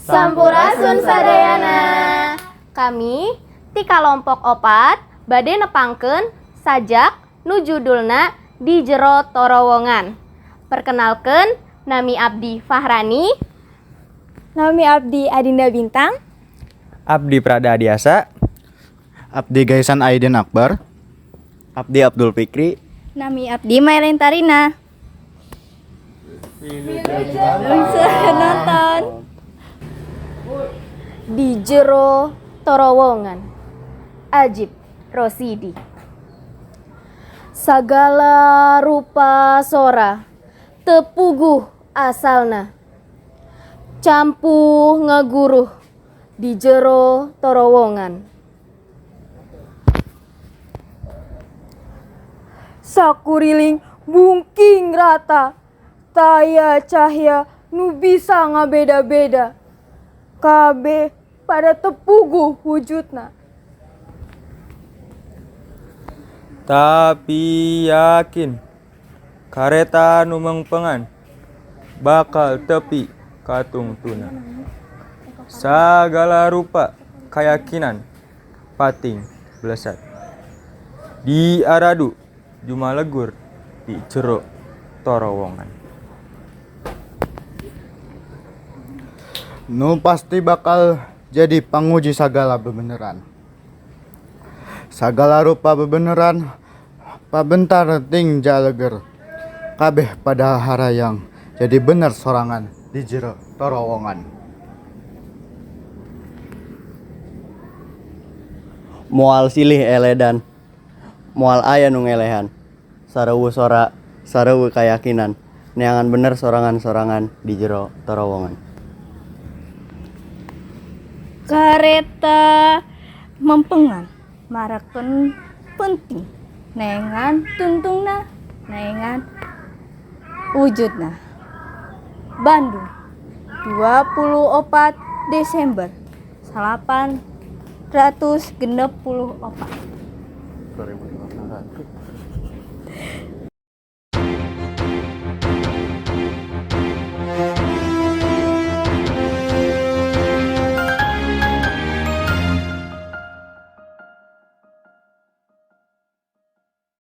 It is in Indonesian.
Sampurasun sadayana. Kami ti kalompok opat bade nepangkeun sajak nu judulna Di Jero Torowongan. Perkenalkeun, nami abdi Fahrani. Nami abdi Adinda Bintang. Abdi Prada Adiasa. Abdi Gaisan Aiden Akbar. Abdi Abdul Fikri. Nami abdi Maylin Tarina. Nonton. Di Jero Torowongan. Ajib Rosidi. Sagala rupa sora tepuguh asalna, campuh ngaguruh di jero torowongan. Sakuriling bungking rata, taya cahya nu bisa ngabeda-beda. Kabe pada tepuguh wujudna. Tapi yakin kareta nu mengpengan bakal tepi katung tuna. Sagala rupa keyakinan pating blesat. Di aradu jumalegur di jero torowongan. Nu pasti bakal jadi panguji sagala bebeneran. Sagala rupa bebeneran pabentar ting jaleger. Kabeh pada harayang jadi bener sorangan di jero torowongan. Moal silih eledan, moal aya nu ngelehan. Sareueuh sora, sareueuh kayakinan, neangan bener sorangan-sorangan di jero torowongan. Kareta mempengan marakeun penting. Neangan tungtungna, neangan wujudna. Bandung 24 Desember 1864.